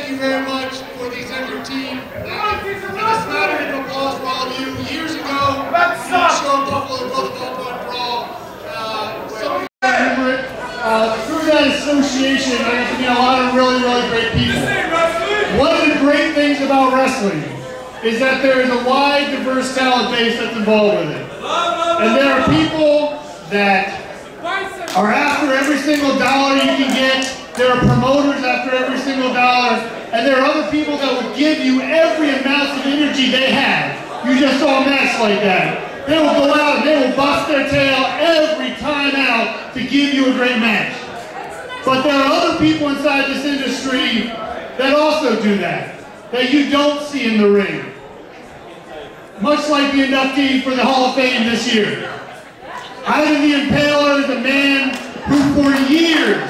thank you very much for the executive team. And a smattering of applause for all of you. Years ago, you showed Buffalo to go to the Ballpark Brawl. Through that association, I got to meet a lot of really great people. One of the great things about wrestling is that there is a wide, diverse talent base that's involved with it. And there are people that are after every single dollar you can get. There are promoters after every single dollar. And there are other people that will give you every amount of energy they have. You just saw a match like that. They will go out and they will bust their tail every time out to give you a great match. But there are other people inside this industry that also do that you don't see in the ring. Much like the inductee for the Hall of Fame this year. Ivan the Impaler is a man who for years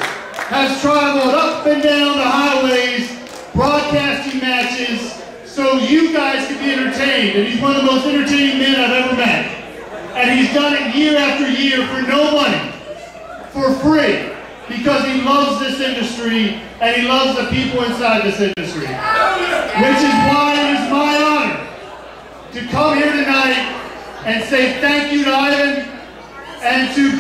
has traveled up and down the highways broadcasting matches so you guys can be entertained. And he's one of the most entertaining men I've ever met. And he's done it year after year for no money, for free, because he loves this industry and he loves the people inside this industry. Which is why it is my honor to come here tonight and say thank you to Ivan and to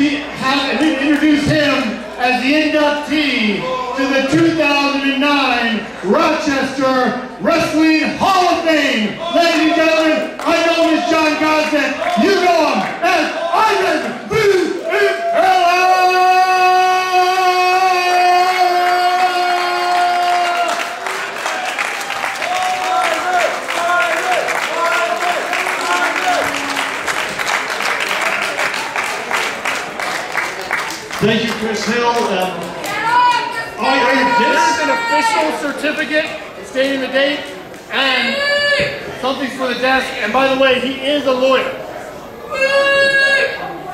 introduce him as the inductee to the 2009 Rochester Wrestling Hall of Fame. Ladies and gentlemen, I know him as John Godsett. You know him as Ivan the Impaler! Thank you, Chris Hill. There's an official certificate stating the date and something's for the desk. And by the way, he is a lawyer.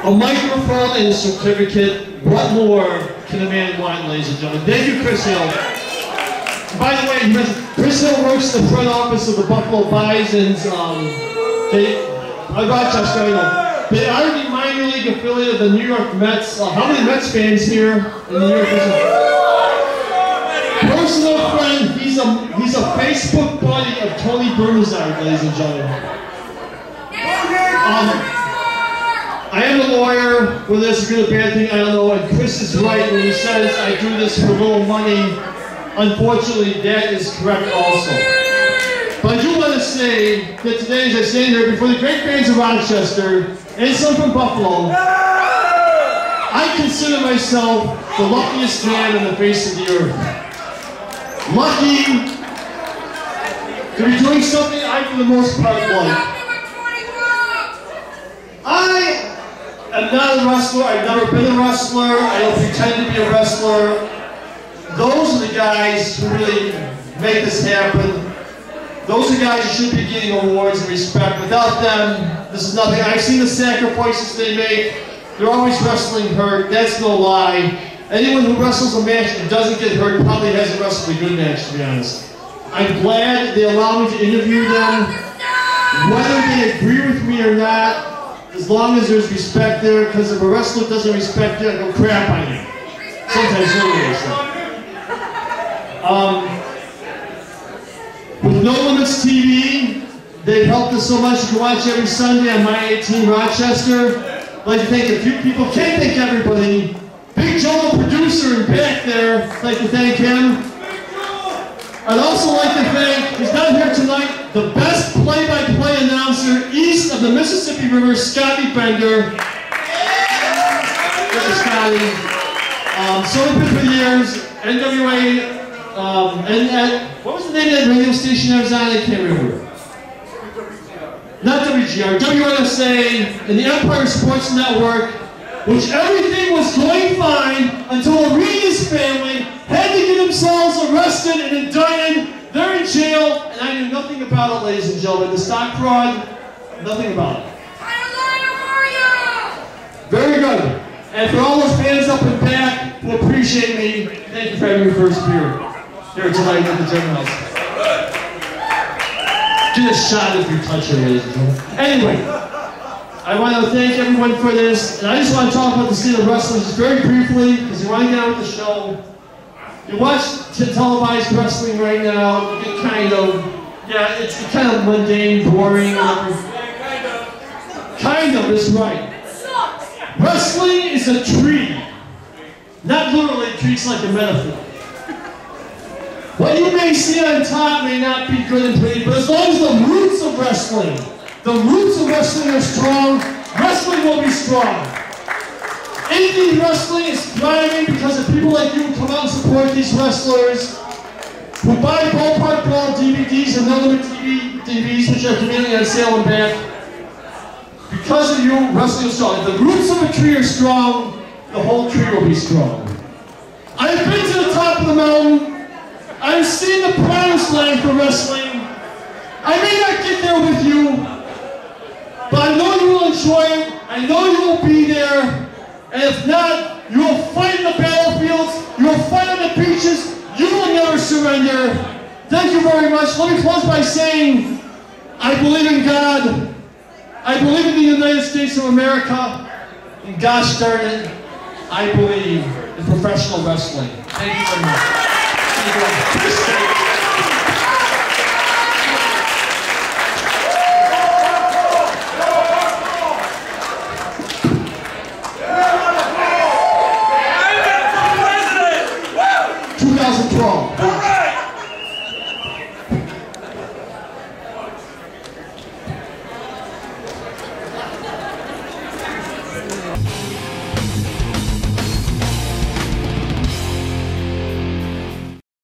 A microphone and a certificate. What more can a man want, ladies and gentlemen? Thank you, Chris Hill. By the way, Chris Hill works in the front office of the Buffalo Bisons. Rochester, I know. They are the minor league affiliate of the New York Mets. How many Mets fans here in New York? Personal friend, he's a Facebook buddy of Tony Bernazard, ladies and gentlemen. I am a lawyer. Whether this is a good or bad thing, I don't know. And Chris is right when he says I do this for little money. Unfortunately, that is correct also. But I do want to say that today, as I stand here before the great fans of Rochester, and some from Buffalo, I consider myself the luckiest man on the face of the earth. Lucky to be doing something I, for the most part, like. I am not a wrestler. I've never been a wrestler. I don't pretend to be a wrestler. Those are the guys who really make this happen. Those are guys who should be getting awards and respect. Without them, this is nothing. I've seen the sacrifices they make. They're always wrestling hurt. That's no lie. Anyone who wrestles a match and doesn't get hurt probably hasn't wrestled a good match, to be honest. I'm glad they allow me to interview them. Whether they agree with me or not, as long as there's respect there, because if a wrestler doesn't respect you, I go crap on you. Sometimes literally. With No Limits TV, they've helped us so much. You can watch every Sunday on My 18 Rochester. I'd like to thank a few people. Can't thank everybody. Big Joe, the producer, in back there. I'd like to thank him. I'd also like to thank, he's not here tonight, the best play-by-play announcer east of the Mississippi River, Scotty Bender. Thank you, Scotty. So we've been for years. NWA. What was the name of that radio station I was on? I can't remember. Not WGR, WNSA, and the Empire Sports Network, which everything was going fine until Arena's family had to get themselves arrested and indicted. They're in jail, and I knew nothing about it, ladies and gentlemen. The stock fraud, nothing about it. Very good. And for all those fans up and back who appreciate me, thank you for having your first beer here tonight at the Gym House. Get a shot if you touch it, ladies and gentlemen. Anyway, I want to thank everyone for this, and I just want to talk about the state of wrestling just very briefly, because we want to get on with the show. You watch televised wrestling right now, you get kind of, yeah, it's kind of mundane, boring. Kind of is right. Wrestling is a tree. Not literally a tree, it's like a metaphor. What you may see on top may not be good and pretty, but as long as the roots of wrestling are strong, wrestling will be strong. Indie wrestling is thriving because of people like you who come out and support these wrestlers, who buy Ballpark Brawl DVDs and Unlimited DVDs, which are conveniently on sale and back. Because of you, wrestling is strong. If the roots of a tree are strong, the whole tree will be strong. I've been to the top of the mountain. I've seen the promised land for wrestling. I may not get there with you, but I know you will enjoy it. I know you will be there. And if not, you will fight in the battlefields. You will fight on the beaches. You will never surrender. Thank you very much. Let me close by saying, I believe in God. I believe in the United States of America. And gosh darn it, I believe in professional wrestling. Thank you very much.